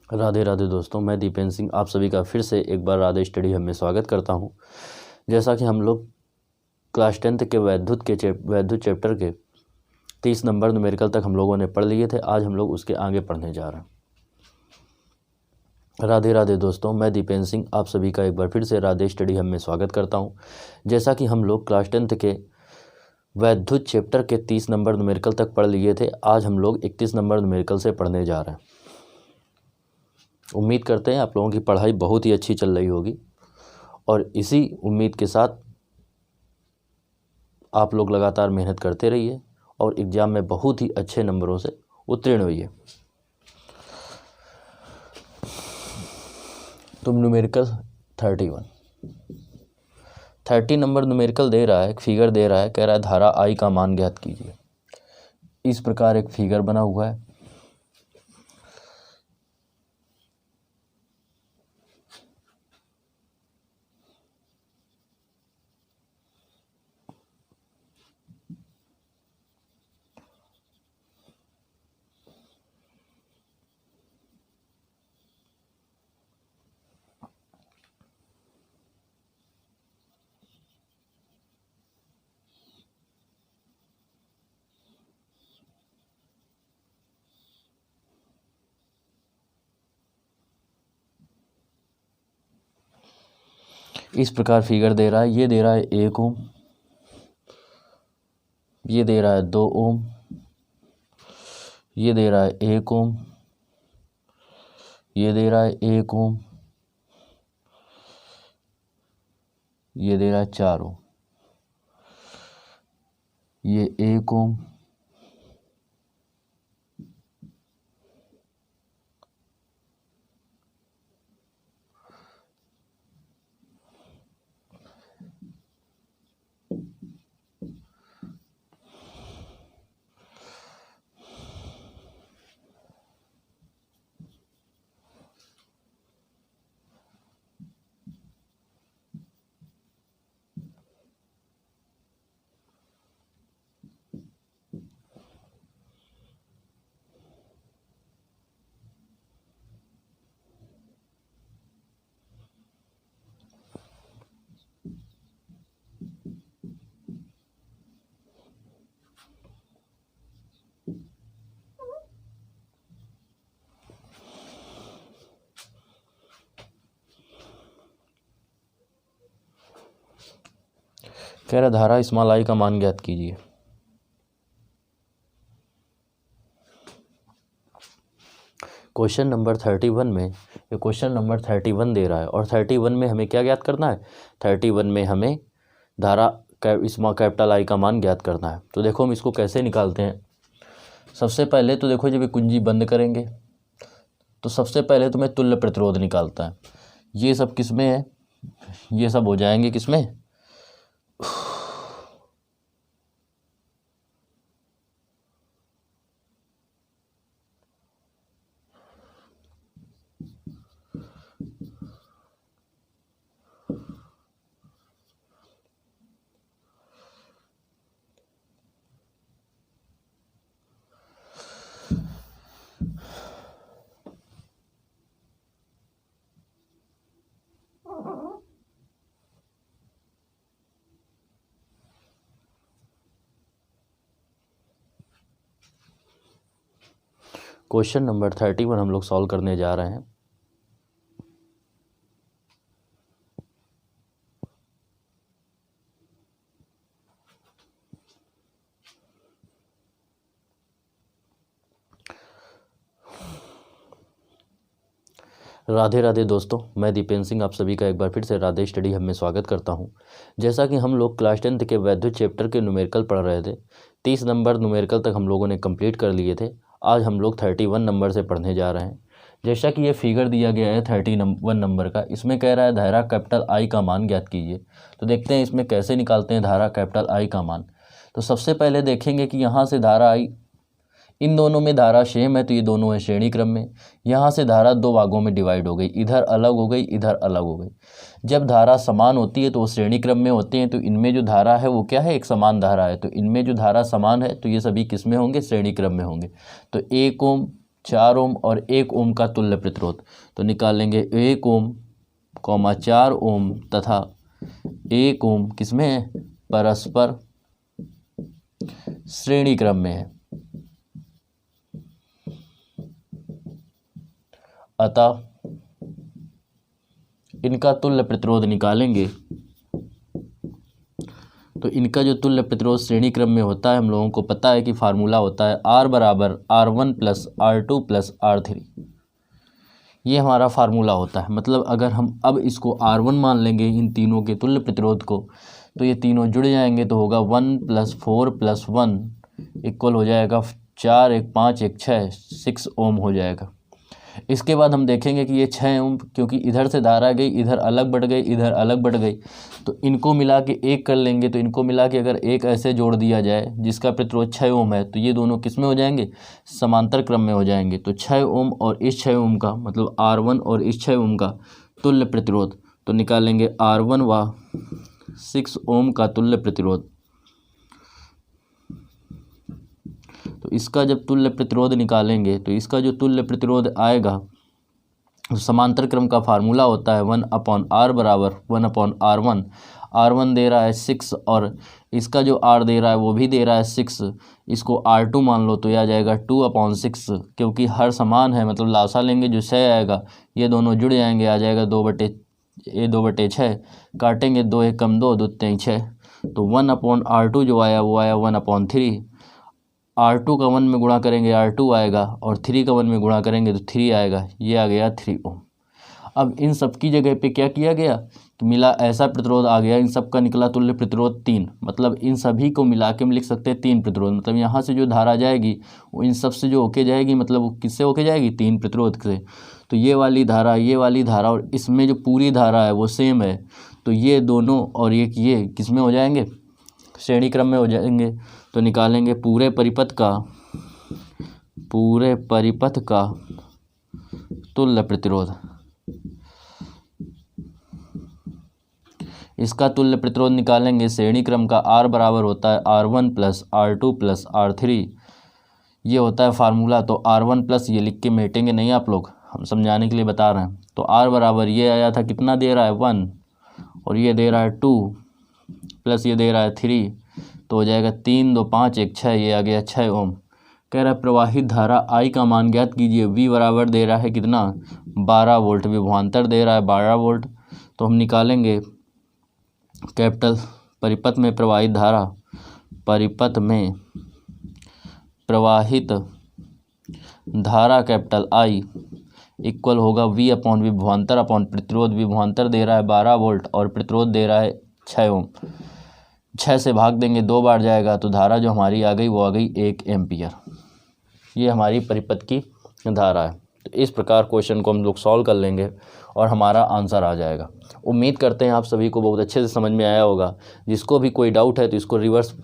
राधे राधे दोस्तों, मैं दीपेंद्र सिंह आप सभी का फिर से एक बार राधे स्टडी हब में स्वागत करता हूं। जैसा कि हम लोग क्लास 10th के वैद्युत चैप्टर के 30 नंबर न्यूमेरिकल तक हम लोगों ने पढ़ लिए थे। आज हम लोग उसके आगे पढ़ने जा रहे हैं। राधे राधे दोस्तों, मैं दीपेंद्र सिंह आप सभी का एक बार फिर से राधे स्टडी हब में स्वागत करता हूं। जैसा कि हम लोग क्लास 10th के वैद्युत चैप्टर के 30 नंबर न्यूमेरिकल तक पढ़ लिए थे। आज हम लोग 31 नंबर न्यूमेरिकल से पढ़ने जा रहे हैं। उम्मीद करते हैं आप लोगों की पढ़ाई बहुत ही अच्छी चल रही होगी और इसी उम्मीद के साथ आप लोग लगातार मेहनत करते रहिए और एग्ज़ाम में बहुत ही अच्छे नंबरों से उत्तीर्ण होइए। तो न्यूमेरिकल 30 नंबर न्यूमेरिकल दे रहा है, एक फिगर दे रहा है, कह रहा है धारा आई का मान ज्ञात कीजिए। इस प्रकार एक फिगर बना हुआ है। इस प्रकार फिगर दे रहा है। ये दे रहा है 1 ओम, ये दे रहा है 2 ओम, ये दे रहा है 1 ओम, ये दे रहा है 1 ओम, ये दे रहा है 4 ओम, ये 1 ओम, कह रहा धारा स्मॉल आई का मान ज्ञात कीजिए। क्वेश्चन नंबर 31 में, ये क्वेश्चन नंबर 31 दे रहा है और 31 में हमें क्या ज्ञात करना है? 31 में हमें धारा स्मॉल कैपिटल आई का मान ज्ञात करना है। तो देखो हम इसको कैसे निकालते हैं। सबसे पहले तो देखो जब ये कुंजी बंद करेंगे तो सबसे पहले तो मैं तुल्य प्रतिरोध निकालता है। ये सब किस में है? ये सब हो जाएंगे किस में? क्वेश्चन नंबर 31 हम लोग सॉल्व करने जा रहे हैं। राधे राधे दोस्तों, मैं दीपेंद्र सिंह आप सभी का एक बार फिर से राधे स्टडी हब में स्वागत करता हूं। जैसा कि हम लोग क्लास 10th के वैद्युत चैप्टर के न्यूमेरिकल पढ़ रहे थे, 30 नंबर न्यूमेरिकल तक हम लोगों ने कंप्लीट कर लिए थे। आज हम लोग 31 नंबर से पढ़ने जा रहे हैं। जैसा कि ये फिगर दिया गया है 31 नंबर का, इसमें कह रहा है धारा कैपिटल आई का मान ज्ञात कीजिए। तो देखते हैं इसमें कैसे निकालते हैं धारा कैपिटल आई का मान। तो सबसे पहले देखेंगे कि यहाँ से धारा आई, इन दोनों में धारा सेम है तो ये दोनों है श्रेणी क्रम में। यहाँ से धारा दो भागों में डिवाइड हो गई, इधर अलग हो गई, इधर अलग हो गई। जब धारा समान होती है तो वो श्रेणी क्रम में होते हैं, तो इनमें जो धारा है वो क्या है? एक समान धारा है। तो इनमें जो धारा समान है तो ये सभी किस में होंगे? श्रेणी क्रम में होंगे। तो 1 ओम 4 ओम और 1 ओम का तुल्य प्रतिरोध। तो निकालेंगे 1 ओम 4 ओम तथा 1 ओम किसमें है, परस्पर श्रेणी क्रम में है। अतः इनका तुल्य प्रतिरोध निकालेंगे तो इनका जो तुल्य प्रतिरोध श्रेणी क्रम में होता है, हम लोगों को पता है कि फार्मूला होता है R बराबर R1 plus R2 plus R3। ये हमारा फार्मूला होता है। मतलब अगर हम अब इसको R1 मान लेंगे इन तीनों के तुल्य प्रतिरोध को, तो ये तीनों जुड़ जाएंगे तो होगा 1 + 4 + 1 इक्वल हो जाएगा 4 1 5 1 6 ओम हो जाएगा। इसके बाद हम देखेंगे कि ये 6 ओम, क्योंकि इधर से धारा गई, इधर अलग बढ़ गई, इधर अलग बढ़ गई, तो इनको मिला के एक कर लेंगे। तो इनको मिला के अगर एक ऐसे जोड़ दिया जाए जिसका प्रतिरोध 6 ओम है, तो ये दोनों किस में हो जाएंगे, समांतर क्रम में हो जाएंगे। तो 6 ओम और इस 6 ओम का मतलब R1 और इस 6 ओम का तुल्य प्रतिरोध, तो निकालेंगे R1 व 6 ओम का तुल्य प्रतिरोध। तो इसका जब तुल्य प्रतिरोध निकालेंगे तो इसका जो तुल्य प्रतिरोध आएगा, समांतर क्रम का फार्मूला होता है 1/R बराबर 1/R1। R1 दे रहा है 6 और इसका जो R दे रहा है वो भी दे रहा है 6। इसको R2 मान लो तो यह आ जाएगा 2/6, क्योंकि हर समान है, मतलब लासा लेंगे जो 6 आएगा, ये दोनों जुड़ जाएंगे, आ जाएगा 2/6। काटेंगे 2 1 कम 2 2 3 6, तो 1/R2 जो आया वो आया 1/3। R2 का 1 में गुणा करेंगे R2 आएगा और 3 का 1 में गुणा करेंगे तो 3 आएगा, ये आ गया 3 ओम। अब इन सब की जगह पे क्या किया गया कि मिला ऐसा प्रतिरोध आ गया, इन सब का निकला तुल्य प्रतिरोध 3। मतलब इन सभी को मिला के हम लिख सकते हैं 3 प्रतिरोध। मतलब यहाँ से जो धारा जाएगी वो इन सब से जो होके जाएगी, मतलब वो किससे होके जाएगी, 3 प्रतिरोध से। तो ये वाली धारा और इसमें जो पूरी धारा है वो सेम है, तो ये दोनों और ये किस में हो जाएंगे, श्रेणी क्रम में हो जाएंगे। तो निकालेंगे पूरे परिपथ का तुल्य प्रतिरोध। इसका तुल्य प्रतिरोध निकालेंगे, श्रेणी क्रम का R बराबर होता है R1 + R2 + R3। ये होता है फार्मूला। तो R1 प्लस ये लिख के मेटेंगे नहीं आप लोग, हम समझाने के लिए बता रहे हैं। तो R बराबर ये आया था, कितना दे रहा है 1 और ये दे रहा है 2 प्लस ये दे रहा है 3, तो हो जाएगा 3 2 5 1 6, ये आ गया 6 ओम। कह रहा है प्रवाहित धारा I का मान ज्ञात कीजिए। V बराबर दे रहा है कितना, 12 वोल्ट, विभवांतर दे रहा है 12 वोल्ट। तो हम निकालेंगे कैपिटल परिपथ में प्रवाहित धारा, परिपथ में प्रवाहित धारा कैपिटल I इक्वल होगा V/ विभवांतर अपॉन प्रतिरोध। विभवांतर दे रहा है 12 वोल्ट और प्रतिरोध दे रहा है 6 ओम। 6 से भाग देंगे 2 बार जाएगा, तो धारा जो हमारी आ गई वो आ गई 1 एम्पियर। ये हमारी परिपथ की धारा है। तो इस प्रकार क्वेश्चन को हम लोग सॉल्व कर लेंगे और हमारा आंसर आ जाएगा। उम्मीद करते हैं आप सभी को बहुत अच्छे से समझ में आया होगा। जिसको भी कोई डाउट है तो इसको रिवर्स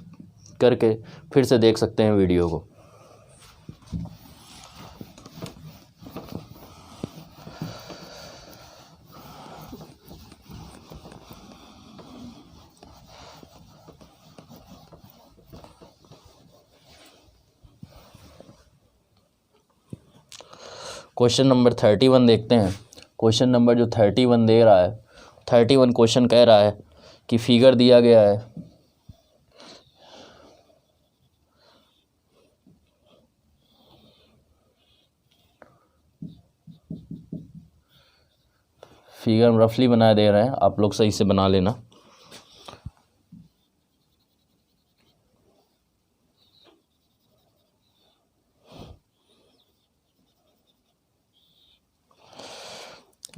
करके फिर से देख सकते हैं वीडियो को। क्वेश्चन नंबर 31 देखते हैं। क्वेश्चन नंबर जो 31 दे रहा है, 31 क्वेश्चन कह रहा है कि फिगर दिया गया है, फिगर रफली बना दे रहे हैं, आप लोग सही से बना लेना।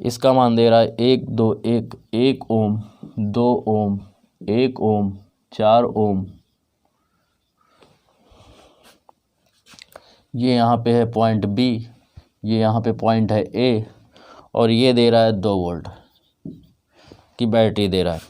इसका मान दे रहा है 1 2 1 1 ओम 2 ओम 1 ओम 4 ओम। ये यहाँ पे है पॉइंट B, ये यहाँ पे पॉइंट है A, और ये दे रहा है 2 वोल्ट की बैटरी दे रहा है।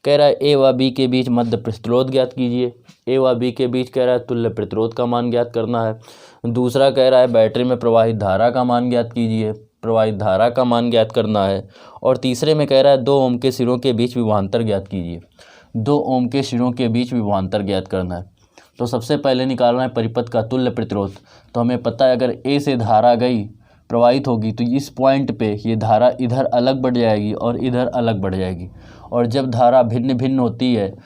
कह रहा है A व B के बीच मध्य प्रतिरोध ज्ञात कीजिए। A व B के बीच कह रहा है तुल्य प्रतिरोध का मान ज्ञात करना है। दूसरा कह रहा है बैटरी में प्रवाहित धारा का मान ज्ञात कीजिए, प्रवाहित धारा का मान ज्ञात करना है। और तीसरे में कह रहा है 2 ओम के सिरों के बीच विभवांतर ज्ञात कीजिए। 2 ओम के सिरों के बीच विभवांतर ज्ञात करना है। तो सबसे पहले निकालना है परिपथ का तुल्य प्रतिरोध। तो हमें पता है अगर ए से धारा गई प्रवाहित होगी तो इस पॉइंट पे ये धारा इधर अलग बढ़ जाएगी और इधर अलग बढ़ जाएगी। और जब धारा भिन्न भिन्न होती है,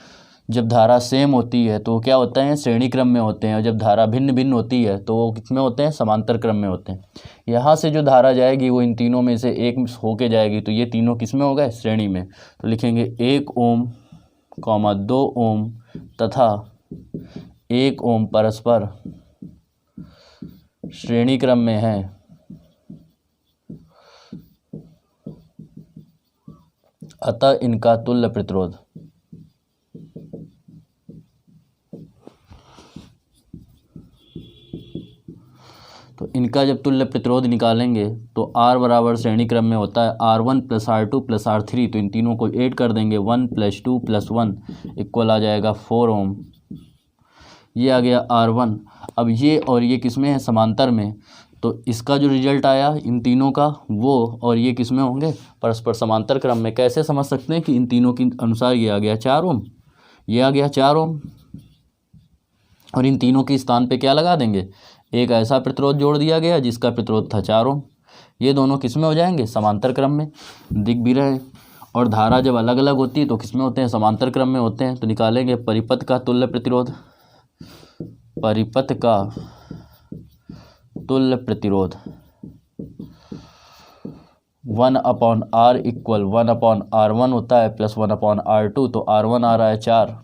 जब धारा सेम होती है तो क्या होता है, श्रेणी क्रम में होते हैं। और जब धारा भिन्न भिन्न होती है तो वो किस में होते हैं, समांतर क्रम में होते हैं। यहाँ से जो धारा जाएगी वो इन तीनों में से एक होके जाएगी, तो ये तीनों किस में हो गए, श्रेणी में। तो लिखेंगे 1 ओम 2 ओम तथा 1 ओम परस्पर श्रेणी क्रम में है, अतः इनका तुल्य प्रतिरोध। तो इनका जब तुल्य प्रतिरोध निकालेंगे तो R बराबर श्रेणी क्रम में होता है R1 + R2 + R3। तो इन तीनों को ऐड कर देंगे, 1 + 2 + 1 इक्वल आ जाएगा 4 ओम। ये आ गया R1। अब ये और ये किस में है, समांतर में। तो इसका जो रिजल्ट आया इन तीनों का, वो और ये किस में होंगे, परस्पर समांतर क्रम में। कैसे समझ सकते हैं कि इन तीनों के अनुसार ये आ गया 4 ओम, ये आ गया 4 ओम। और इन तीनों के स्थान पे क्या लगा देंगे, एक ऐसा प्रतिरोध जोड़ दिया गया जिसका प्रतिरोध था 4 ओम। ये दोनों किस में हो जाएंगे, समांतर क्रम में, दिख भी रहे। और धारा जब अलग अलग होती है तो किस में होते हैं, समांतर क्रम में होते हैं। तो निकालेंगे परिपथ का तुल्य प्रतिरोध। परिपथ का तुल्य प्रतिरोध 1/R इक्वल 1/R1 होता है प्लस 1/R2। तो R1 आ रहा है 4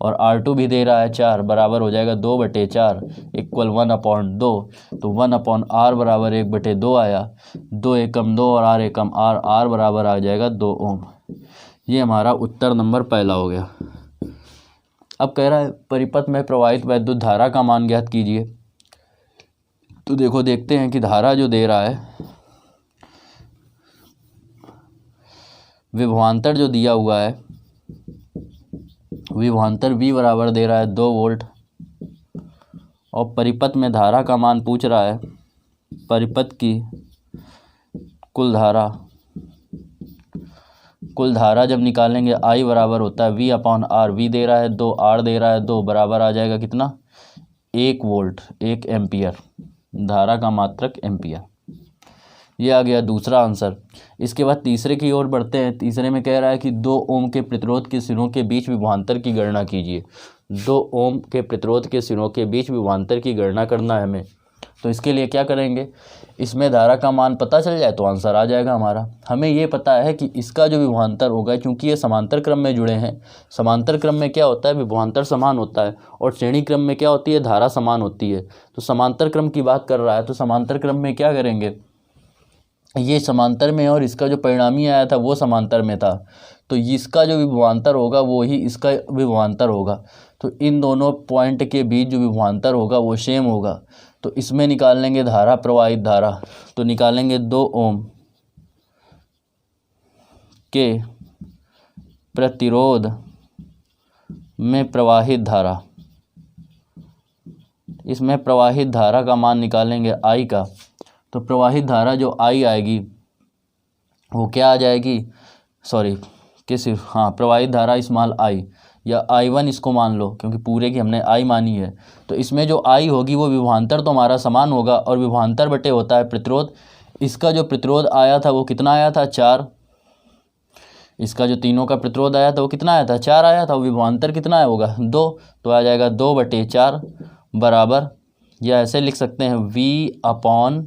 और R2 भी दे रहा है 4, बराबर हो जाएगा 2/4 इक्वल 1/2। तो 1/R बराबर 1/2 आया। 2 एकम 2 और R एकम R, R बराबर आ जाएगा 2 ओम। ये हमारा उत्तर नंबर पहला हो गया। अब कह रहा है परिपथ में प्रवाहित वैद्युत धारा का मान ज्ञात कीजिए। तो देखो, देखते हैं कि धारा जो दे रहा है, विभवांतर जो दिया हुआ है, विभवांतर V बराबर दे रहा है 2 वोल्ट। और परिपथ में धारा का मान पूछ रहा है, परिपथ की कुल धारा जब निकालेंगे I बराबर होता है V/R। V दे रहा है 2, R दे रहा है 2, बराबर आ जाएगा कितना, 1 वोल्ट 1 एम्पियर, धारा का मात्रक एम्पियर। ये आ गया दूसरा आंसर। इसके बाद तीसरे की ओर बढ़ते हैं। तीसरे में कह रहा है कि 2 ओम के प्रतिरोध के सिरों के बीच विभवांतर की गणना कीजिए। 2 ओम के प्रतिरोध के सिरों के बीच विभवांतर की गणना करना है हमें। तो इसके लिए क्या करेंगे, इसमें धारा का मान पता चल जाए तो आंसर आ जाएगा हमारा। हमें ये पता है कि इसका जो विभवांतर होगा, क्योंकि ये समांतर क्रम में जुड़े हैं, समांतर क्रम में क्या होता है, विभवांतर समान होता है। और श्रेणी क्रम में क्या होती है, धारा समान होती है। तो समांतर क्रम की बात कर रहा है, तो समांतर क्रम में क्या करेंगे, ये समांतर में और इसका जो परिणामी आया था वो समांतर में था, तो इसका जो विभवांतर होगा वो ही इसका विभवांतर होगा। तो इन दोनों पॉइंट के बीच जो विभवांतर होगा वो सेम होगा। तो इसमें निकाल लेंगे धारा, प्रवाहित धारा। तो निकालेंगे 2 ओम के प्रतिरोध में प्रवाहित धारा। इसमें प्रवाहित धारा का मान निकालेंगे I का। तो प्रवाहित धारा जो I आएगी वो क्या आ जाएगी, प्रवाहित धारा स्मॉल I या I1 इसको मान लो, क्योंकि पूरे की हमने I मानी है। तो इसमें जो I होगी वो विभवांतर तो हमारा समान होगा, और विभवांतर बटे होता है प्रतिरोध। इसका जो प्रतिरोध आया था वो कितना आया था, 4। इसका जो तीनों का प्रतिरोध आया था वो कितना आया था, 4 आया था। विभवांतर कितना होगा, 2। तो आ जाएगा 2/4 बराबर, या ऐसे लिख सकते हैं V/R1।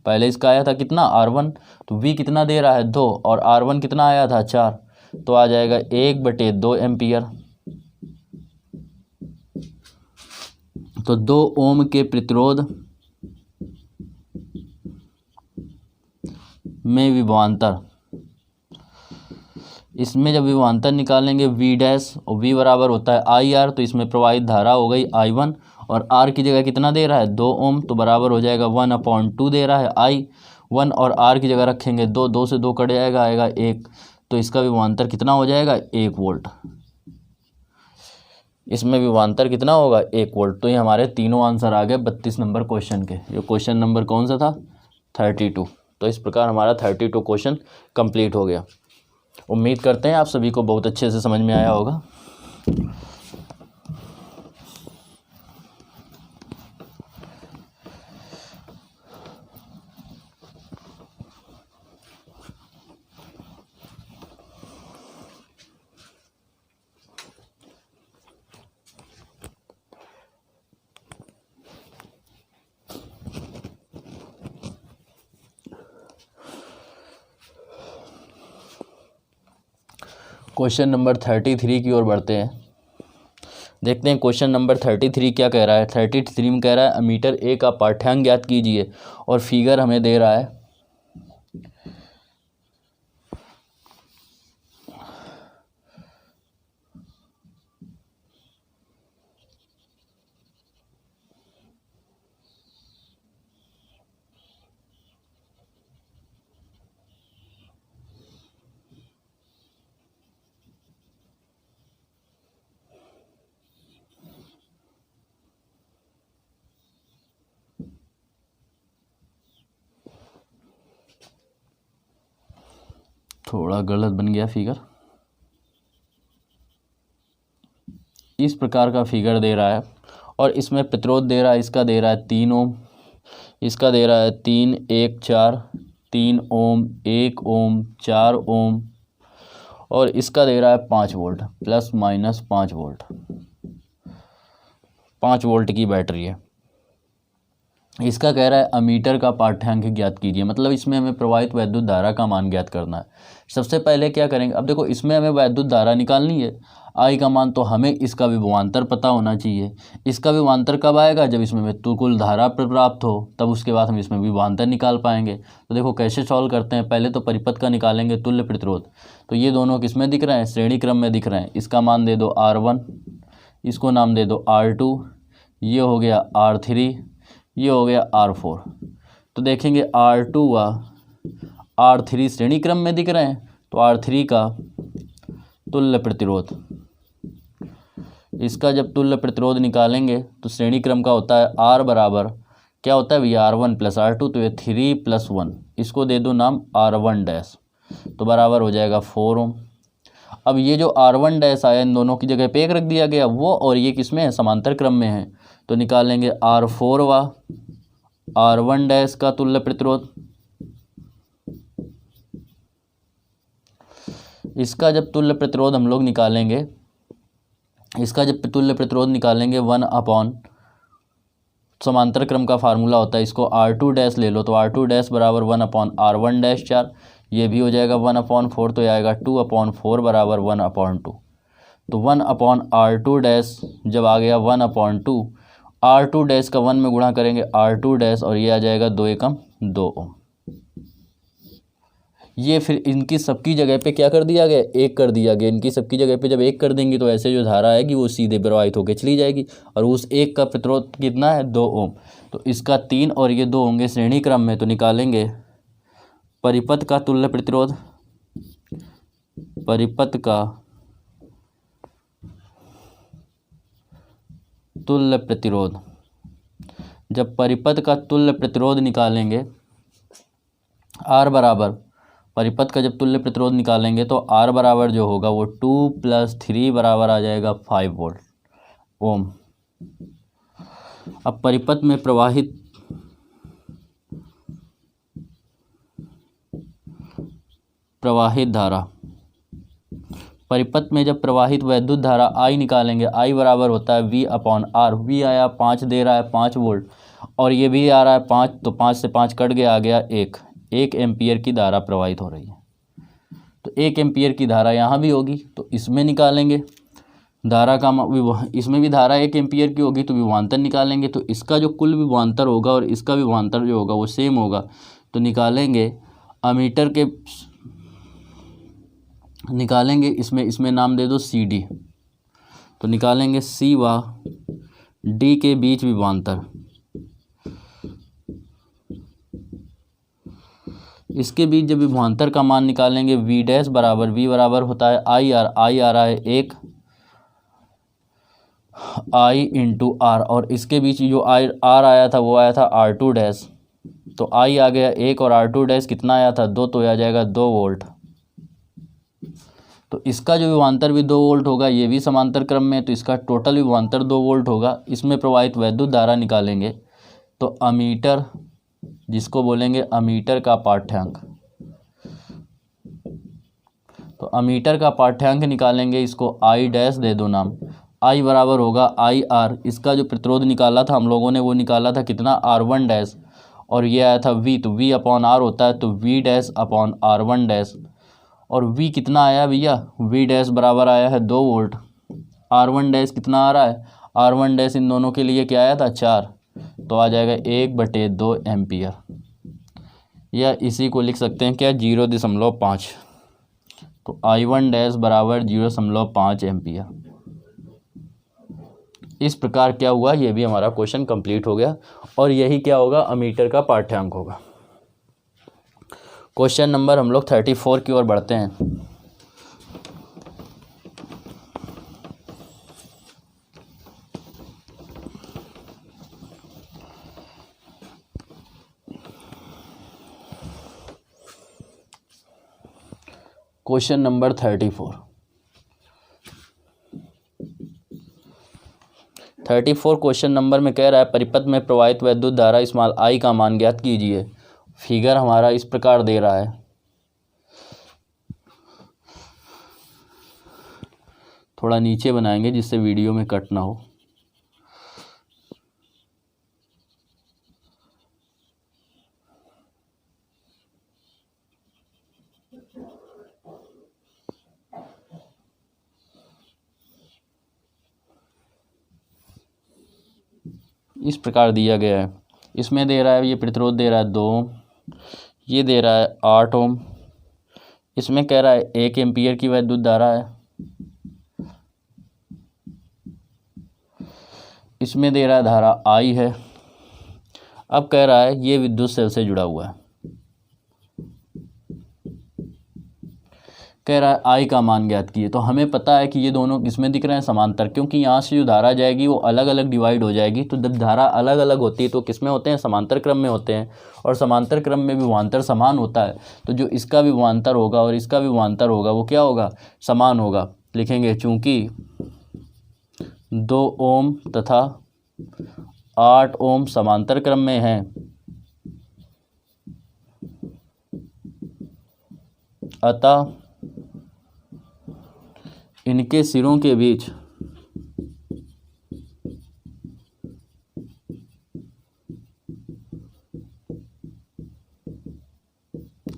पहले इसका आया था कितना, R1। तो V कितना दे रहा है, 2, और R1 कितना आया था, 4। तो आ जाएगा 1/2 एम्पियर। तो 2 ओम के प्रतिरोध में विभवांतर, इसमें जब विभवांतर निकालेंगे V डैश, और V बराबर होता है IR। तो इसमें प्रवाहित धारा हो गई I1, और R की जगह कितना दे रहा है, 2 ओम। तो बराबर हो जाएगा 1/2 दे रहा है I। 1 और R की जगह रखेंगे 2, 2 से 2 कट जाएगा, आएगा 1। तो इसका विभवांतर कितना हो जाएगा, 1 वोल्ट। इसमें विभवांतर कितना होगा, 1 वोल्ट। तो ये हमारे तीनों आंसर आ गए 32 नंबर क्वेश्चन के। ये क्वेश्चन नंबर कौन सा था, 32। तो इस प्रकार हमारा 32 क्वेश्चन कंप्लीट हो गया। उम्मीद करते हैं आप सभी को बहुत अच्छे से समझ में आया होगा। क्वेश्चन नंबर 33 की ओर बढ़ते हैं। देखते हैं क्वेश्चन नंबर 33 क्या कह रहा है। 33 में कह रहा है अमीटर ए का पाठ्यांक ज्ञात कीजिए और फिगर हमें दे रहा है थोड़ा गलत बन गया फिगर। इस प्रकार का फिगर दे रहा है और इसमें प्रतिरोध दे रहा है, इसका दे रहा है 3 ओम, इसका दे रहा है 3, 1, 4, 3 ओम, 1 ओम, 4 ओम और इसका दे रहा है 5 volt plus minus 5 volt. 5 volt की बैटरी है। इसका कह रहा है अमीटर का पाठ्यांक ज्ञात कीजिए, मतलब इसमें हमें प्रवाहित वैद्युत धारा का मान ज्ञात करना है। सबसे पहले क्या करेंगे, अब देखो इसमें हमें वैद्युत धारा निकालनी है, आई का मान, तो हमें इसका विभवांतर पता होना चाहिए। इसका विभवांतर कब आएगा, जब इसमें कुल धारा प्राप्त हो, तब उसके बाद हम इसमें विभवांतर निकाल पाएंगे। तो देखो कैसे सॉल्व करते हैं। पहले तो परिपथ का निकालेंगे तुल्य प्रतिरोध। तो ये दोनों किसमें दिख रहे हैं, श्रेणी क्रम में दिख रहे हैं। इसका मान दे दो R1, इसको नाम दे दो R2, ये हो गया R3, ये हो गया R4। तो देखेंगे R2 व R3 श्रेणी क्रम में दिख रहे हैं, तो R3 का तुल्य प्रतिरोध, इसका जब तुल्य प्रतिरोध निकालेंगे तो श्रेणी क्रम का होता है R बराबर क्या होता है भैया, R1 प्लस R2, तो ये 3 + 1, इसको दे दो नाम R1 डैश, तो बराबर हो जाएगा 4 ओम। अब ये जो R1 डैश आया, इन दोनों की जगह पे एक रख दिया गया, वो और ये किसमें है, समांतर क्रम में है। तो निकालेंगे R4 व R1 डैश का तुल्य प्रतिरोध। इसका जब तुल्य प्रतिरोध हम लोग निकालेंगे, इसका जब तुल्य प्रतिरोध निकालेंगे 1/, समांतर क्रम का फार्मूला होता है, इसको R2 डैश ले लो, तो R2 डैश बराबर 1/R1 डैश 4, ये भी हो जाएगा 1/4, तो ये आएगा 2/4 बराबर 1/2। तो 1/R2 डैश जब आ गया 1/2, R2 डैश का 1 में गुणा करेंगे R2 डैश, और ये आ जाएगा 2 एकम 2 ओम। ये फिर इनकी सबकी जगह पे क्या कर दिया गया, 1 कर दिया गया। इनकी सबकी जगह पे जब 1 कर देंगे तो ऐसे जो धारा आएगी वो सीधे प्रवाहित होकर चली जाएगी, और उस 1 का प्रतिरोध कितना है, 2 ओम। तो इसका 3 और ये 2 होंगे श्रेणी क्रम में। तो निकालेंगे परिपथ का तुल्य प्रतिरोध, परिपथ का तुल्य प्रतिरोध। जब परिपथ का तुल्य प्रतिरोध निकालेंगे R बराबर, परिपथ का जब तुल्य प्रतिरोध निकालेंगे तो R बराबर जो होगा वो 2 + 3 बराबर आ जाएगा 5 वोल्ट ओम। अब परिपथ में प्रवाहित धारा, परिपथ में जब प्रवाहित वैद्युत धारा I निकालेंगे, I बराबर होता है V/R। V आया 5 दे रहा है 5 वोल्ट, और ये भी आ रहा है 5, तो 5 से 5 कट गया, आ गया 1 एम्पियर की धारा प्रवाहित हो रही है। तो 1 एम्पियर की धारा यहाँ भी होगी, तो इसमें निकालेंगे धारा का, इसमें भी धारा 1 एम्पियर की होगी, तो विभवांतर निकालेंगे। तो इसका जो कुल विभवांतर होगा और इसका विभवांतर जो होगा वो सेम होगा। तो निकालेंगे अमीटर के, निकालेंगे इसमें नाम दे दो CD। तो निकालेंगे C व D के बीच विभवांतर, इसके बीच जब विभवांतर का मान निकालेंगे V डैश बराबर, V बराबर होता है IR, I आ रहा है 1 I × R, और इसके बीच जो R आया था वो आया था R2 डैश, तो I आ गया 1 और R2 डैश कितना आया था 2, तो आ जाएगा 2 वोल्ट। तो इसका जो विभवांतर भी 2 वोल्ट होगा, ये भी समांतर क्रम में, तो इसका टोटल विभवांतर 2 वोल्ट होगा। इसमें प्रवाहित वैद्युत धारा निकालेंगे, तो अमीटर, जिसको बोलेंगे अमीटर का पाठ्यांक, तो अमीटर का पाठ्यांक निकालेंगे, इसको I डैश दे दो नाम। I बराबर होगा IR, इसका जो प्रतिरोध निकाला था हम लोगों ने वो निकाला था कितना, R1 डैश, और ये आया था V, तो V/R होता है, तो V डैश/R1 डैश, और V कितना आया भैया, V डैश बराबर आया है 2 वोल्ट। R1 डैश कितना आ रहा है, R1 डैश इन दोनों के लिए क्या आया था 4, तो आ जाएगा 1/2 एम्पियर, या इसी को लिख सकते हैं क्या 0.5। तो I1 डैश बराबर 0.5 एम्पियर। इस प्रकार क्या हुआ, ये भी हमारा क्वेश्चन कंप्लीट हो गया और यही क्या होगा, अमीटर का पाठ्यांक होगा। क्वेश्चन नंबर हम लोग 34 की ओर बढ़ते हैं। क्वेश्चन नंबर 34 क्वेश्चन नंबर में कह रहा है परिपथ में प्रवाहित विद्युत धारा स्मॉल आई का मान ज्ञात कीजिए। फिगर हमारा इस प्रकार दे रहा है, थोड़ा नीचे बनाएंगे जिससे वीडियो में कट ना हो। इस प्रकार दिया गया है, इसमें दे रहा है ये प्रतिरोध दे रहा है 2 ओम, ये दे रहा है 8 ओम, इसमें कह रहा है 1 एम्पियर की विद्युत धारा है, इसमें दे रहा है धारा I है। अब कह रहा है ये विद्युत सेल से जुड़ा हुआ है, कह रहा है I का मान ज्ञात कीजिए। तो हमें पता है कि ये दोनों किसमें दिख रहे हैं, समांतर, क्योंकि यहाँ से जो धारा जाएगी वो अलग अलग डिवाइड हो जाएगी। तो जब धारा अलग अलग होती है तो किसमें होते हैं, समांतर क्रम में होते हैं, और समांतर क्रम में विभवांतर समान होता है। तो जो इसका विभवांतर होगा और इसका विभवांतर होगा वो क्या होगा, समान होगा। लिखेंगे चूंकि 2 ओम तथा 8 ओम समांतर क्रम में हैं, अतः इनके सिरों के बीच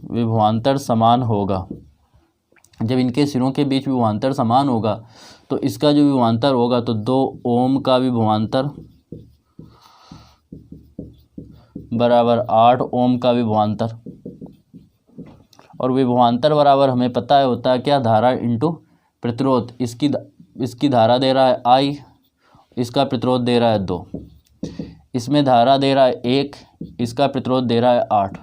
विभवांतर समान होगा। जब इनके सिरों के बीच विभवांतर समान होगा तो इसका जो विभवांतर होगा तो 2 ओम का विभवांतर बराबर 8 ओम का विभवांतर, और विभवांतर बराबर हमें पता है होता है क्या, धारा इंटू प्रतिरोध। इसकी धारा दे रहा है I, इसका प्रतिरोध दे रहा है 2, इसमें धारा दे रहा है 1, इसका प्रतिरोध दे रहा है 8।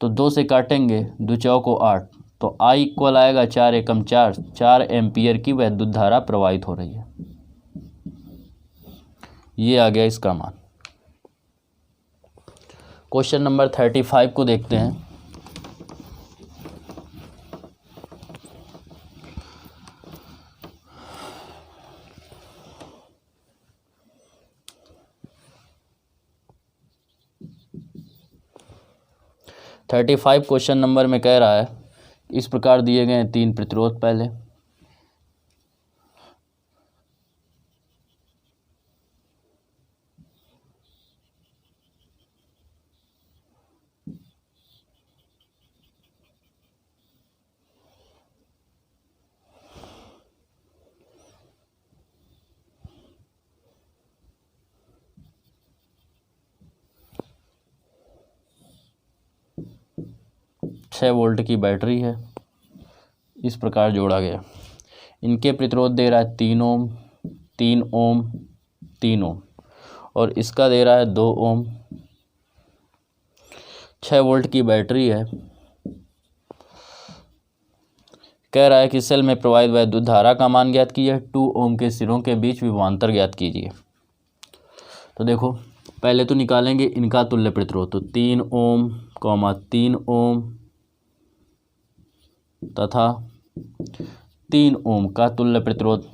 तो 2 से काटेंगे, 2 चौको 8, तो I इक्वल आएगा 4 एकम 4, 4 एम्पियर की विद्युत धारा प्रवाहित हो रही है। ये आ गया इसका मान। क्वेश्चन नंबर 35 को देखते हैं। थर्टी 35 क्वेश्चन नंबर में कह रहा है इस प्रकार दिए गए 3 प्रतिरोध पहले, छः वोल्ट की बैटरी है, इस प्रकार जोड़ा गया। इनके प्रतिरोध दे रहा है 3 ओम, 3 ओम, 3 ओम, और इसका दे रहा है 2 ओम। 6 वोल्ट की बैटरी है। कह रहा है कि सेल में प्रवाहित विद्युत धारा का मान ज्ञात कीजिए, 2 ओम के सिरों के बीच विभवांतर ज्ञात कीजिए। तो देखो पहले तो निकालेंगे इनका तुल्य प्रतिरोध, तो 3 ओम, 3 ओम तथा 3 ओम का तुल्य प्रतिरोध।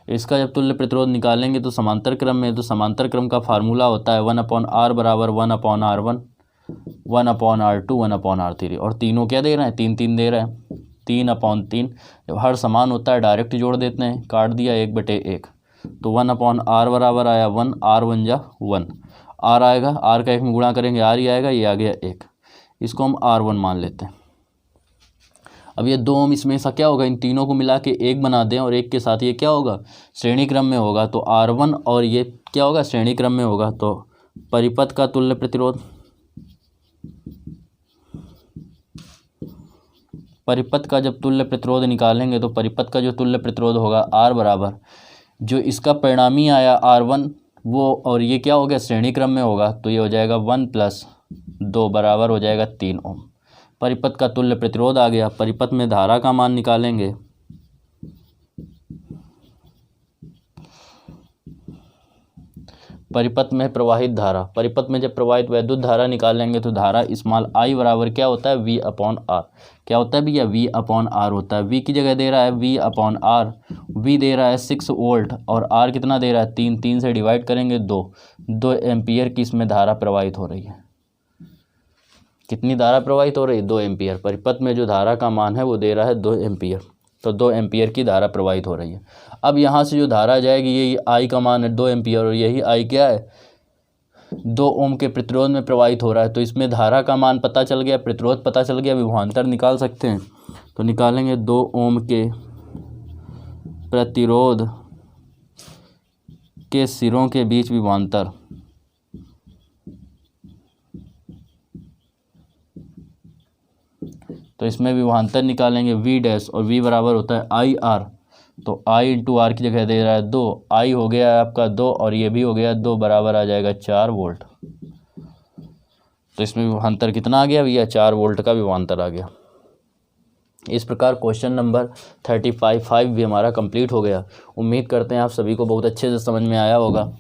इसका जब तुल्य प्रतिरोध निकालेंगे तो समांतर क्रम में, तो समांतर क्रम का फार्मूला होता है 1/r बराबर 1/r1, 1/r2, 1/r3, और तीनों क्या दे रहे हैं, 3 3 दे रहे हैं, 3/3। जब हर समान होता है डायरेक्ट जोड़ देते हैं, काट दिया 1/1, तो 1/r बराबर आया 1, r1 जा 1, आर आएगा, आर का 1 में गुणा करेंगे आर ही आएगा, ये आ गया 1, इसको हम R1 मान लेते हैं। अब ये 2 ओम इसमें ऐसा क्या होगा, इन तीनों को मिला के 1 बना दें और 1 के साथ ये क्या होगा, श्रेणी क्रम में होगा, तो R1 और ये क्या होगा, श्रेणी क्रम में होगा। तो परिपथ का तुल्य प्रतिरोध, परिपथ का जब तुल्य प्रतिरोध निकालेंगे तो परिपथ का जो तुल्य प्रतिरोध होगा R बराबर जो इसका परिणामी आया R1 वो, और ये क्या हो गया, श्रेणी क्रम में होगा, तो ये हो जाएगा 1 + 2 बराबर हो जाएगा 3 ओम। परिपथ का तुल्य प्रतिरोध आ गया। परिपथ में धारा का मान निकालेंगे, परिपथ में प्रवाहित धारा, परिपथ में जब प्रवाहित वैद्युत धारा निकालेंगे तो धारा स्मॉल I बराबर क्या होता है, V/R। क्या होता है भैया, V/R होता है। V की जगह दे रहा है V/R, V दे रहा है 6 वोल्ट और R कितना दे रहा है 3, 3 से डिवाइड करेंगे 2 एम्पियर की इसमें धारा प्रवाहित हो रही है। कितनी धारा प्रवाहित हो रही है, 2 एम्पियर। परिपथ में जो धारा का मान है वो दे रहा है 2 एम्पियर, तो 2 एम्पियर की धारा प्रवाहित हो रही है। अब यहाँ से जो धारा जाएगी ये I का मान है 2 एम्पियर और यही I क्या है, 2 ओम के प्रतिरोध में प्रवाहित हो रहा है। तो इसमें धारा का मान पता चल गया, प्रतिरोध पता चल गया, विभवांतर निकाल सकते हैं। तो निकालेंगे 2 ओम के प्रतिरोध के सिरों के बीच विभवांतर, तो इसमें विभवांतर निकालेंगे V' और V बराबर होता है IR, तो I × R की जगह दे रहा है 2, I हो गया है आपका 2 और ये भी हो गया 2, बराबर आ जाएगा 4 वोल्ट। तो इसमें विभवांतर कितना आ गया भैया, 4 वोल्ट का विभवांतर आ गया। इस प्रकार क्वेश्चन नंबर 35 भी हमारा कंप्लीट हो गया। उम्मीद करते हैं आप सभी को बहुत अच्छे से समझ में आया होगा।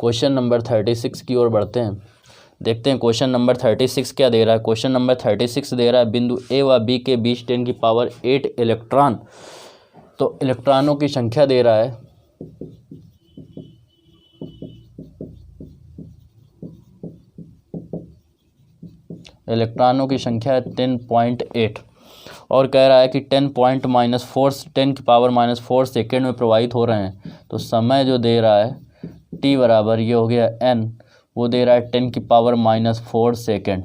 क्वेश्चन नंबर 36 की ओर बढ़ते हैं। देखते हैं क्वेश्चन नंबर 36 क्या दे रहा है। क्वेश्चन नंबर 36 दे रहा है बिंदु A व B के बीच 10⁸ इलेक्ट्रॉन, तो इलेक्ट्रॉनों की संख्या दे रहा है इलेक्ट्रॉनों की संख्या है 10.8 और कह रहा है कि 10⁻⁴ सेकेंड में प्रवाहित हो रहे हैं। तो समय जो दे रहा है T बराबर ये हो गया N, वो दे रहा है 10⁻⁴ सेकेंड।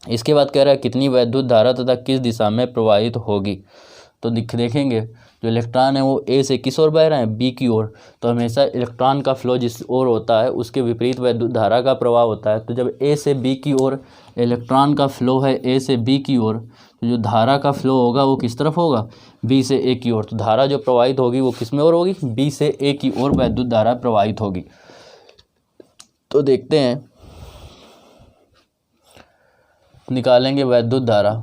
इसके बाद कह रहा है कितनी वैद्युत धारा तथा किस दिशा में प्रवाहित होगी। तो देखेंगे जो इलेक्ट्रॉन है वो A से किस ओर बह रहे हैं, B की ओर। तो हमेशा इलेक्ट्रॉन का फ्लो जिस ओर होता है उसके विपरीत वैद्युत धारा का प्रवाह होता है। तो जब A से B की ओर इलेक्ट्रॉन का फ्लो है, A से B की ओर, तो जो धारा का फ्लो होगा वो किस तरफ होगा, B से A की ओर। तो धारा जो प्रवाहित होगी वो किस में ओर होगी, B से A की ओर वैद्युत धारा प्रवाहित होगी। तो देखते हैं, निकालेंगे वैद्युत धारा।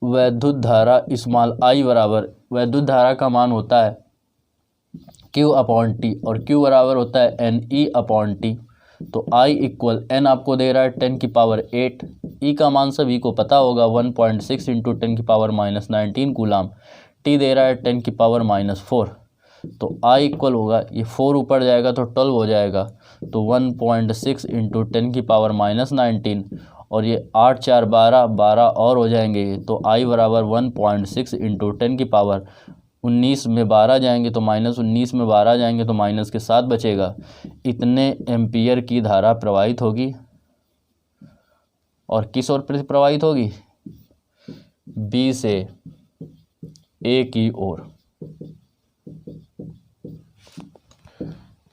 वैद्युत धारा स्मॉल I बराबर, वैद्युत धारा का मान होता है Q/T और Q बराबर होता है NE/T। तो I = N आपको दे रहा है 10⁸, E का मान सभी को पता होगा 1.6 × 10⁻⁻19 कूलाम, T दे रहा है 10⁻⁴। तो I = होगा, ये 4 ऊपर जाएगा तो 12 हो जाएगा, तो 1.6 × 10⁻⁻19 और ये 8 × 4 = 12 और हो जाएंगे। तो I बराबर 1.6 × 10⁻19 में 12 जाएंगे तो -19 में 12 जाएंगे तो माइनस के 7 बचेगा। इतने एम्पियर की धारा प्रवाहित होगी और किस ओर प्रवाहित होगी, B से A की ओर।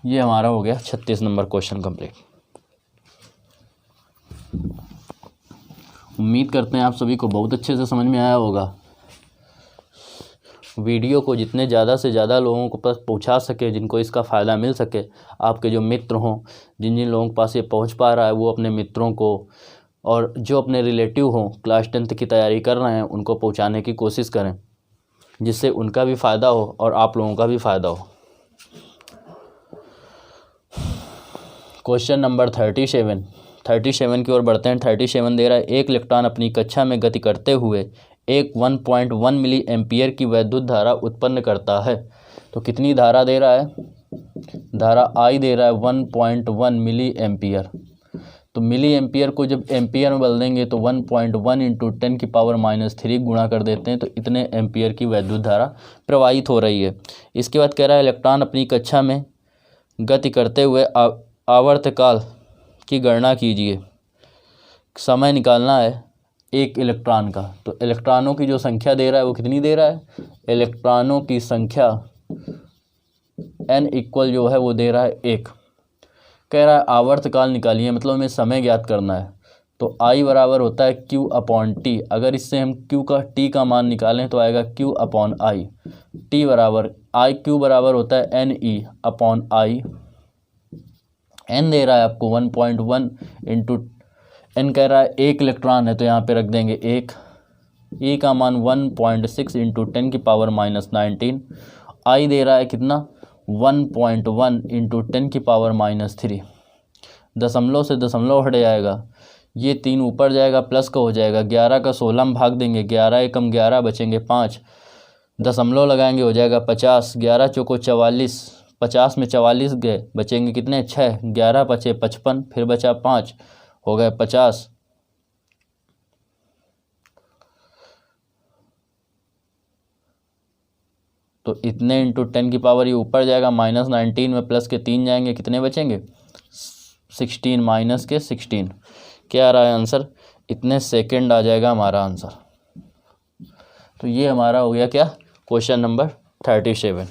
ये हमारा हो गया 36 नंबर क्वेश्चन कंप्लीट। उम्मीद करते हैं आप सभी को बहुत अच्छे से समझ में आया होगा। वीडियो को जितने ज़्यादा से ज़्यादा लोगों को पास पहुंचा सके, जिनको इसका फ़ायदा मिल सके, आपके जो मित्र हों, जिन जिन लोगों के पास ये पहुंच पा रहा है वो अपने मित्रों को और जो अपने रिलेटिव हों क्लास 10th की तैयारी कर रहे हैं उनको पहुंचाने की कोशिश करें, जिससे उनका भी फ़ायदा हो और आप लोगों का भी फ़ायदा हो। क्वेश्चन नंबर 37 की ओर बढ़ते हैं। 37 दे रहा है एक इलेक्ट्रॉन अपनी कक्षा में गति करते हुए एक 1.1 मिली एम्पियर की वैद्युत धारा उत्पन्न करता है। तो कितनी धारा दे रहा है, धारा I दे रहा है 1.1 मिली एम्पियर। तो मिली एम्पियर को जब एम्पियर में बदल देंगे तो 1.1 इंटू 10⁻³ गुणा कर देते हैं, तो इतने एम्पियर की वैद्युत धारा प्रवाहित हो रही है। इसके बाद कह रहा है इलेक्ट्रॉन अपनी कक्षा में गति करते हुए आवर्तकाल की गणना कीजिए। समय निकालना है एक इलेक्ट्रॉन का। तो इलेक्ट्रॉनों की जो संख्या दे रहा है वो कितनी दे रहा है, इलेक्ट्रॉनों की संख्या n इक्वल जो है वो दे रहा है 1। कह रहा है आवर्तकाल निकालिए, मतलब हमें समय ज्ञात करना है। तो I बराबर होता है Q/T। अगर इससे हम T का मान निकालें तो आएगा Q/I। T बराबर Q बराबर होता है NE/I। n दे रहा है आपको 1.1 इंटू n, कह रहा है एक इलेक्ट्रॉन है तो यहाँ पे रख देंगे 1। E का मान 1.6 इंटू 10⁻⁻19। I दे रहा है कितना, 1.1 इंटू 10⁻³ दशमलव से दशमलव हट जाएगा, ये 3 ऊपर जाएगा, प्लस का हो जाएगा। 11 का 16 में भाग देंगे, 11 एकम 11 बचेंगे 5, दशमलव लगाएंगे हो जाएगा 50। 11 चौको 44, 50 में 44 गए, बचेंगे कितने 6, 11 बचे 55, फिर बचा 5, हो गए 50। तो इतने इंटू 10⁻, ये ऊपर जाएगा, -19 में प्लस के 3 जाएंगे, कितने बचेंगे 16, माइनस के 16। क्या आ रहा है आंसर, इतने सेकंड आ जाएगा हमारा आंसर। तो ये हमारा हो गया क्या, क्वेश्चन नंबर 37।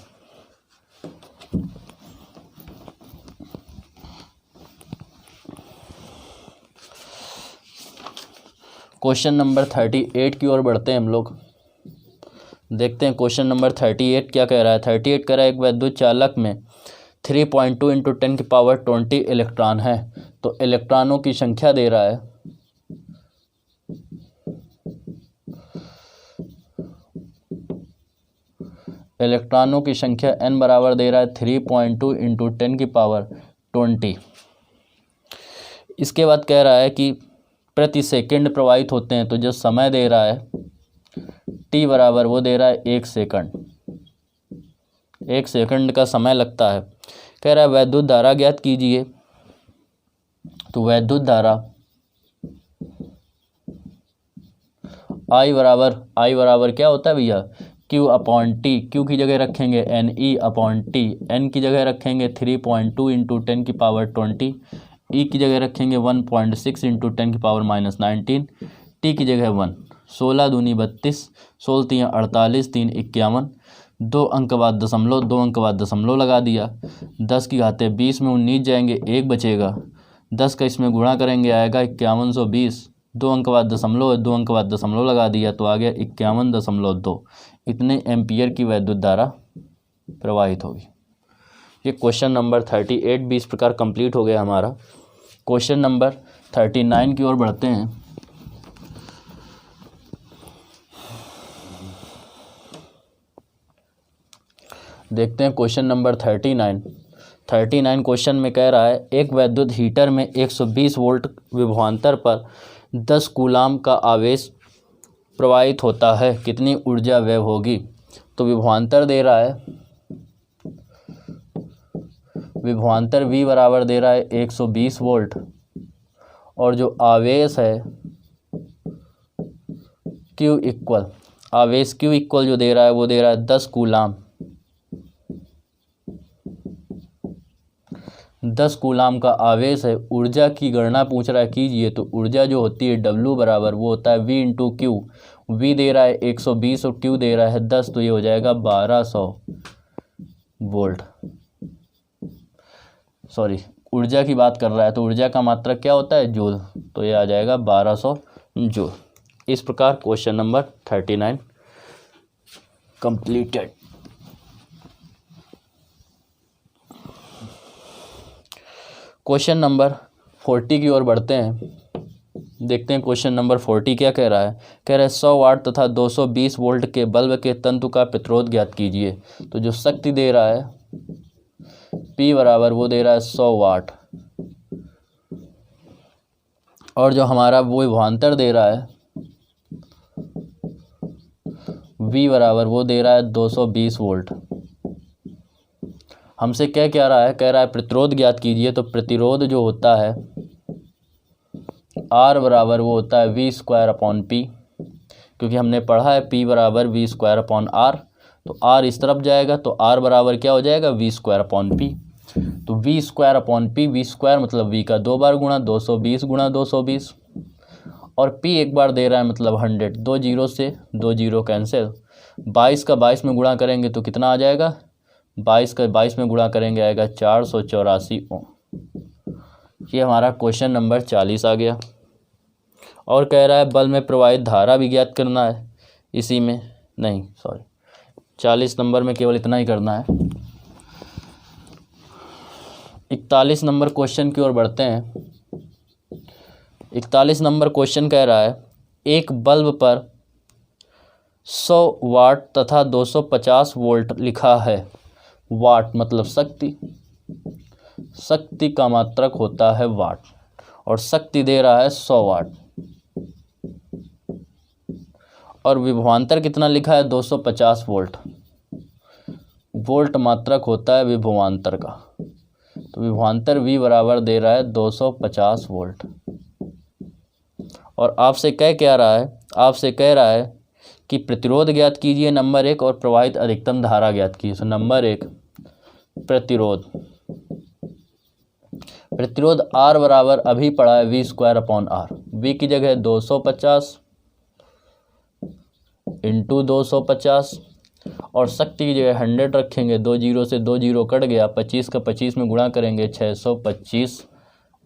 क्वेश्चन नंबर 38 की ओर बढ़ते हैं हम लोग। देखते हैं क्वेश्चन नंबर 38 क्या कह रहा है। 38 कह रहा है एक वैद्युत चालक में 3.2 इंटू 10⁻20 इलेक्ट्रॉन है। तो इलेक्ट्रॉनों की संख्या दे रहा है, इलेक्ट्रॉनों की संख्या n बराबर दे रहा है 3.2 इंटू 10⁻20। इसके बाद कह रहा है कि प्रति सेकंड प्रवाहित होते हैं। तो जो समय दे रहा है t बराबर वो दे रहा है 1 सेकंड, 1 सेकंड का समय लगता है। कह रहा है वैद्युत धारा ज्ञात कीजिए। तो वैद्युत धारा I बराबर क्या होता है भैया, Q/T। Q की जगह रखेंगे NE/T, N की जगह रखेंगे 3.2 इंटू 10⁻20, E की जगह रखेंगे 1.6 इंटू 10⁻19, T की जगह 1। 16 दूनी 32, 16 तियाँ 48, 3 51, 2 अंक बाद दशमलव, 2 अंक बाद दशमलव लगा दिया। 10 की घाते 20 में 19 जाएंगे, 1 बचेगा। 10 का इसमें गुणा करेंगे आएगा 5120, 2 अंक बाद दशमलव है, 2 अंक बाद दशमलव लगा दिया तो आ गया 51.2। इतने एम्पियर की वैद्युत धारा प्रवाहित होगी। ये क्वेश्चन नंबर 38 भी इस प्रकार कंप्लीट हो गया हमारा। क्वेश्चन नंबर 39 की ओर बढ़ते हैं। देखते हैं क्वेश्चन नंबर 39 क्वेश्चन में कह रहा है एक वैद्युत हीटर में 120 वोल्ट विभवांतर पर 10 कूलाम का आवेश प्रवाहित होता है, कितनी ऊर्जा व्यय होगी। तो विभवांतर दे रहा है, विभवांतर V बराबर दे रहा है 120 वोल्ट, और जो आवेश है Q इक्वल, आवेश Q इक्वल जो दे रहा है वो दे रहा है 10 कूलाम। 10 कूलाम का आवेश है। ऊर्जा की गणना पूछ रहा है कीजिए। तो ऊर्जा जो होती है W बराबर वो होता है V इंटू Q। V दे रहा है 120 और Q दे रहा है 10, तो ये हो जाएगा 1200 वोल्ट। सॉरी, ऊर्जा की बात कर रहा है तो ऊर्जा का मात्रक क्या होता है, जूल, तो ये आ जाएगा 1200 जूल। इस प्रकार question number 39 completed. Question number 40 की ओर बढ़ते हैं। देखते हैं क्वेश्चन नंबर 40 क्या कह रहा है। कह रहा है 100 वाट तथा 220 वोल्ट के बल्ब के तंतु का प्रतिरोध ज्ञात कीजिए। तो जो शक्ति दे रहा है P बराबर वो दे रहा है 100 वाट, और जो हमारा वो विभवांतर दे रहा है V बराबर वो दे रहा है 220 वोल्ट। हमसे क्या कह रहा है, कह रहा है प्रतिरोध ज्ञात कीजिए। तो प्रतिरोध जो होता है R बराबर वो होता है V स्क्वायर अपॉन P, क्योंकि हमने पढ़ा है P बराबर V स्क्वायर अपॉन R। तो R इस तरफ जाएगा तो R बराबर क्या हो जाएगा, V स्क्वायर अपॉन P। तो V square upon P, V square मतलब V का 2 बार गुणा, 220 गुणा 220, और P एक बार दे रहा है मतलब 100। 2 जीरो से 2 जीरो कैंसिल, 22 का 22 में गुणा करेंगे तो कितना आ जाएगा, 22 का 22 में गुणा करेंगे आएगा 484 ओम। ये हमारा क्वेश्चन नंबर 40 आ गया। और कह रहा है बल्ब में प्रवाहित धारा भी ज्ञात करना है। इसी में नहीं, सॉरी, 40 नंबर में केवल इतना ही करना है। 41 नंबर क्वेश्चन की ओर बढ़ते हैं। 41 नंबर क्वेश्चन कह रहा है एक बल्ब पर 100 वाट तथा 250 वोल्ट लिखा है। वाट मतलब शक्ति, शक्ति का मात्रक होता है वाट, और शक्ति दे रहा है 100 वाट, और विभवांतर कितना लिखा है 250 वोल्ट। वोल्ट मात्रक होता है विभवांतर का, तो विभवांतर V बराबर दे रहा है 250 वोल्ट। और आपसे कह रहा है, आपसे कह रहा है कि प्रतिरोध ज्ञात कीजिए नंबर 1 और प्रवाहित अधिकतम धारा ज्ञात कीजिए। तो नंबर 1 प्रतिरोध, प्रतिरोध R बराबर अभी पढ़ा है V square upon R। V की जगह 250 इंटू 250, और शक्ति की जगह 100 रखेंगे। 2 जीरो से 2 जीरो कट गया, 25 का 25 में गुणा करेंगे 625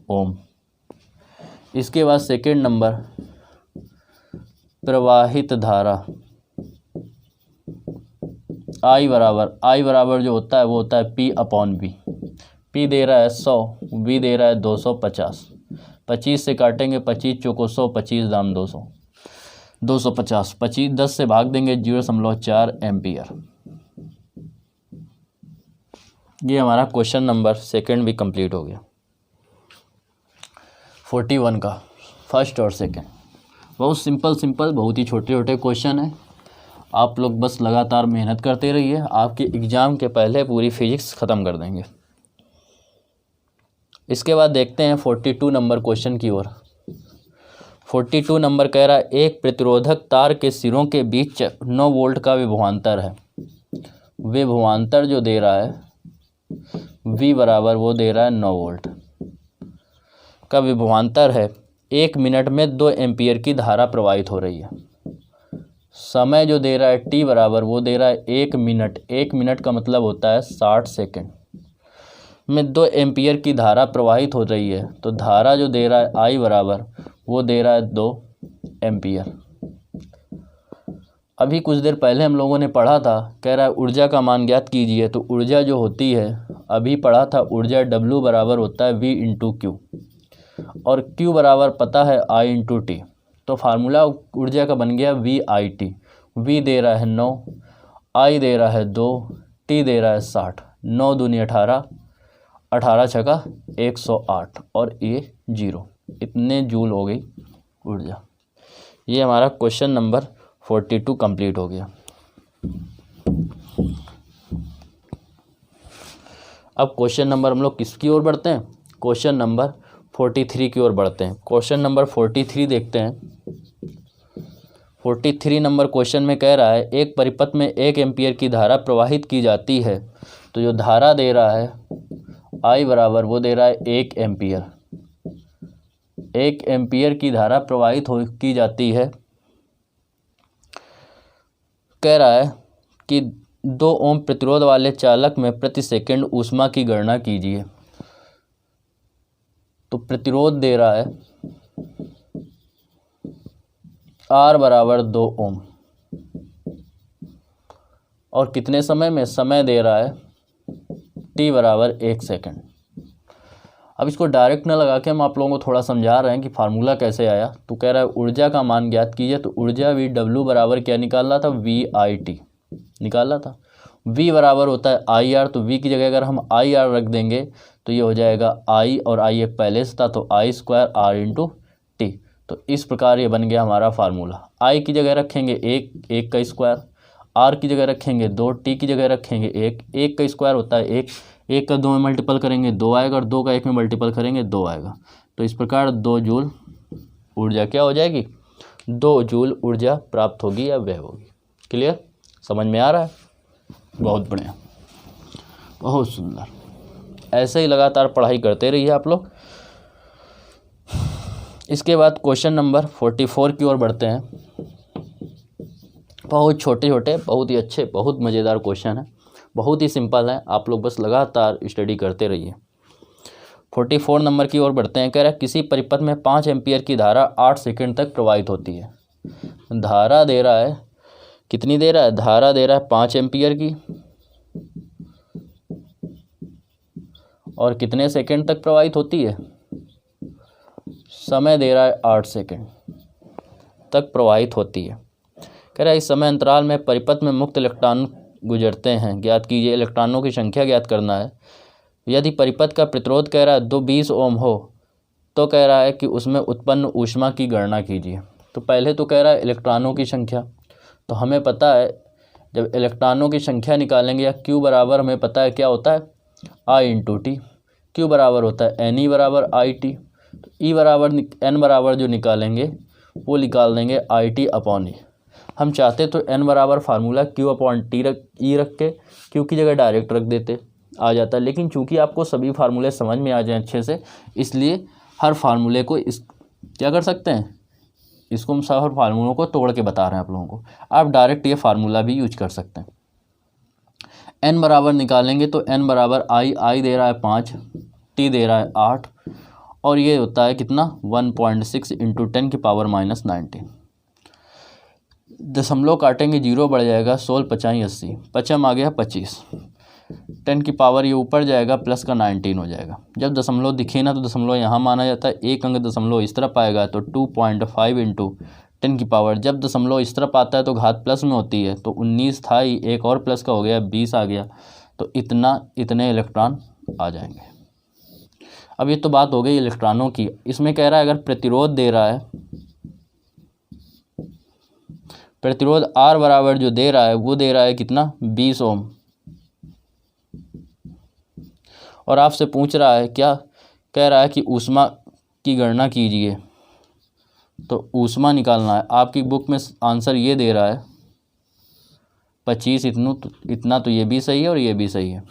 ओम। इसके बाद सेकेंड नंबर प्रवाहित धारा I बराबर जो होता है वो होता है P अपॉन V। P दे रहा है 100, V दे रहा है 250। 25 से काटेंगे, 25 चौको 100, 25 दाम 200, 250। 25 10 से भाग देंगे 0.4 एम्पियर। ये हमारा क्वेश्चन नंबर सेकंड भी कंप्लीट हो गया। 41 का फर्स्ट और सेकंड बहुत सिंपल बहुत ही छोटे छोटे क्वेश्चन है। आप लोग बस लगातार मेहनत करते रहिए, आपके एग्ज़ाम के पहले पूरी फिजिक्स ख़त्म कर देंगे। इसके बाद देखते हैं 42 नंबर क्वेश्चन की ओर। 42 नंबर कह रहा है एक प्रतिरोधक तार के सिरों के बीच 9 वोल्ट का विभवांतर है। विभवांतर जो दे रहा है V बराबर वो दे रहा है 9 वोल्ट का विभवांतर है। 1 मिनट में 2 एम्पियर की धारा प्रवाहित हो रही है। समय जो दे रहा है T बराबर वो दे रहा है 1 मिनट। 1 मिनट का मतलब होता है 60 सेकेंड में 2 एम्पियर की धारा प्रवाहित हो रही है। तो धारा जो दे रहा है I बराबर वो दे रहा है 2 एम्पियर। अभी कुछ देर पहले हम लोगों ने पढ़ा था, कह रहा है ऊर्जा का मान ज्ञात कीजिए। तो ऊर्जा जो होती है, अभी पढ़ा था ऊर्जा W बराबर होता है V इंटू Q, और Q बराबर पता है I इंटू T। तो फार्मूला ऊर्जा का बन गया VIT। V दे रहा है 9, I दे रहा है 2, T दे रहा है 60। 9 दूनी 18, 18 छका 108, और ये 0। इतने जूल हो गई ऊर्जा। ये हमारा क्वेश्चन नंबर 42 कंप्लीट हो गया। अब क्वेश्चन नंबर हम लोग किसकी ओर बढ़ते हैं, क्वेश्चन नंबर 43 की ओर बढ़ते हैं। क्वेश्चन नंबर 43 देखते हैं। 43 नंबर क्वेश्चन में कह रहा है एक परिपथ में 1 एम्पियर की धारा प्रवाहित की जाती है। तो जो धारा दे रहा है I बराबर वो दे रहा है 1 एम्पियर। 1 एम्पियर की धारा प्रवाहित की जाती है। कह रहा है कि 2 ओम प्रतिरोध वाले चालक में प्रति सेकंड ऊष्मा की गणना कीजिए। तो प्रतिरोध दे रहा है R बराबर 2 ओम, और कितने समय में, समय दे रहा है T बराबर 1 सेकंड। अब इसको डायरेक्ट न लगा के हम आप लोगों को थोड़ा समझा रहे हैं कि फार्मूला कैसे आया। तो कह रहा है ऊर्जा का मान ज्ञात कीजिए। तो ऊर्जा W बराबर क्या निकालना था, VIT निकालना था। V बराबर होता है IR, तो V की जगह अगर हम IR रख देंगे तो ये हो जाएगा I, और I एक पहले से था तो I square R into T। तो इस प्रकार ये बन गया हमारा फार्मूला। I की जगह रखेंगे 1 का स्क्वायर, R की जगह रखेंगे 2, T की जगह रखेंगे 1 का स्क्वायर होता है 1, 1 का 2 में मल्टीपल करेंगे 2 आएगा, और 2 का 1 में मल्टीपल करेंगे 2 आएगा। तो इस प्रकार 2 जूल ऊर्जा क्या हो जाएगी, 2 जूल ऊर्जा प्राप्त होगी या व्यय होगी। क्लियर, समझ में आ रहा है? बहुत बढ़िया, बहुत सुंदर। ऐसे ही लगातार पढ़ाई करते रहिए आप लोग। इसके बाद क्वेश्चन नंबर 44 की ओर बढ़ते हैं। बहुत छोटे छोटे, बहुत ही अच्छे, बहुत मज़ेदार क्वेश्चन है, बहुत ही सिंपल है। आप लोग बस लगातार स्टडी करते रहिए। 44 नंबर की ओर बढ़ते हैं। कह रहा है किसी परिपथ में 5 एम्पियर की धारा 8 सेकंड तक प्रवाहित होती है। धारा दे रहा है, कितनी दे रहा है, धारा दे रहा है 5 एम्पियर की, और कितने सेकंड तक प्रवाहित होती है, समय दे रहा है 8 सेकंड तक प्रवाहित होती है। कह रहा है इस समय अंतराल में परिपथ में मुक्त इलेक्ट्रॉन गुजरते हैं, ज्ञात कीजिए। इलेक्ट्रॉनों की संख्या ज्ञात करना है। यदि परिपथ का प्रतिरोध कह रहा है 220 ओम हो, तो कह रहा है कि उसमें उत्पन्न ऊष्मा की गणना कीजिए। तो पहले तो कह रहा है इलेक्ट्रॉनों की संख्या, तो हमें पता है जब इलेक्ट्रॉनों की संख्या निकालेंगे, या Q बराबर हमें पता है क्या होता है, I इंटू टी। Q बराबर होता है NE बराबर IT। तो E बराबर N बराबर जो निकालेंगे वो निकाल देंगे IT अपॉन E। हम चाहते तो N बराबर formula Q upon T E रख के Q की जगह डायरेक्ट रख देते, आ जाता है। लेकिन चूंकि आपको सभी फार्मूले समझ में आ जाएं अच्छे से, इसलिए हर फार्मूले को क्या कर सकते हैं, इसको हम हर फार्मूलों को तोड़ के बता रहे हैं आप लोगों को। आप डायरेक्ट ये फार्मूला भी यूज कर सकते हैं। N बराबर निकालेंगे तो N बराबर I दे रहा है 5, T दे रहा है 8, और ये होता है कितना 1.6 इंटू 10 की पावर -19। दशमलव काटेंगे 0 बढ़ जाएगा, 16 5 80, पचम आ गया 25, 10 की पावर ये ऊपर जाएगा, प्लस का 19 हो जाएगा। जब दशमलव दिखे ना तो दशमलव यहाँ माना जाता है, एक अंक दशमलव इस तरफ आएगा तो 2.5 इंटू 10 की पावर, जब दशमलव इस तरफ आता है तो घात प्लस में होती है, तो 19 था ही, एक और प्लस का हो गया 20 आ गया, तो इतने इलेक्ट्रॉन आ जाएंगे। अब ये तो बात हो गई इलेक्ट्रॉनों की। इसमें कह रहा है अगर प्रतिरोध दे रहा है, प्रतिरोध R बराबर जो दे रहा है वो दे रहा है कितना 20 ओम, और आपसे पूछ रहा है क्या, कह रहा है कि ऊष्मा की गणना कीजिए। तो ऊष्मा निकालना है। आपकी बुक में आंसर ये दे रहा है 25, इतना तो ये भी सही है और ये भी सही है।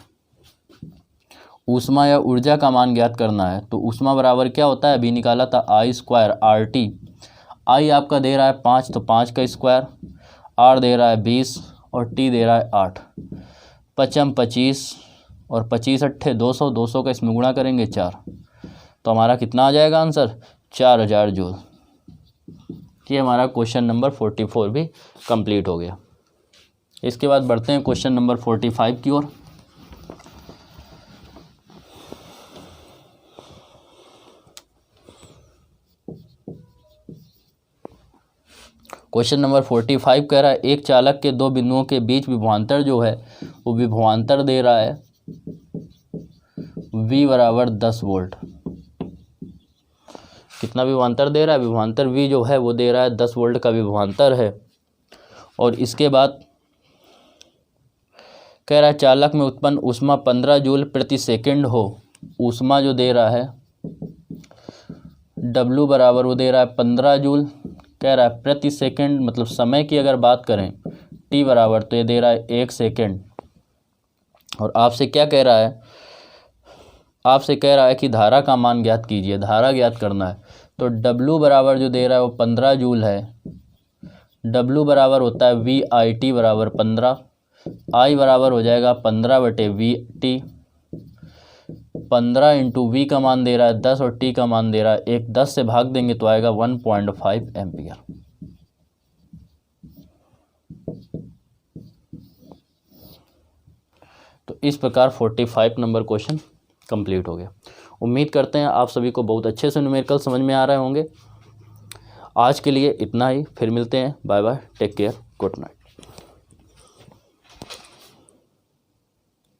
ऊष्मा या ऊर्जा का मान ज्ञात करना है। तो ऊष्मा बराबर क्या होता है, अभी निकाला था I² RT। I आपका दे रहा है 5, तो 5 का स्क्वायर, R दे रहा है 20 और T दे रहा है 8, पचम 25 और 25 अट्ठे 200, 200 का इसमें गुणा करेंगे 4, तो हमारा कितना आ जाएगा आंसर 4000 जूल। ये हमारा क्वेश्चन नंबर 44 भी कंप्लीट हो गया। इसके बाद बढ़ते हैं क्वेश्चन नंबर 45 की ओर। क्वेश्चन नंबर 45 कह रहा है एक चालक के दो बिंदुओं के बीच विभवांतर जो है वो विभवांतर दे रहा है V बराबर 10 वोल्ट। कितना विभवांतर दे रहा है, विभवांतर V जो है वो दे रहा है 10 वोल्ट का विभवांतर है। और इसके बाद कह रहा है चालक में उत्पन्न ऊष्मा 15 जूल प्रति सेकंड हो। ऊष्मा जो दे रहा है W बराबर वो दे रहा है 15 जूल, कह रहा है प्रति सेकंड, मतलब समय की अगर बात करें T बराबर तो ये दे रहा है 1 सेकंड। और आपसे क्या कह रहा है, आपसे कह रहा है कि धारा का मान ज्ञात कीजिए, धारा ज्ञात करना है। तो W बराबर जो दे रहा है वो 15 जूल है। W बराबर होता है VIT बराबर 15, I बराबर हो जाएगा 15/VT। 15 इंटू V का मान दे रहा है 10 और T का मान दे रहा है 1, 10 से भाग देंगे तो आएगा 1.5 एम्पियर। तो इस प्रकार 45 नंबर क्वेश्चन कंप्लीट हो गया। उम्मीद करते हैं आप सभी को बहुत अच्छे से न्यूमेरिकल समझ में आ रहे होंगे। आज के लिए इतना ही, फिर मिलते हैं। Bye bye, take care, good night.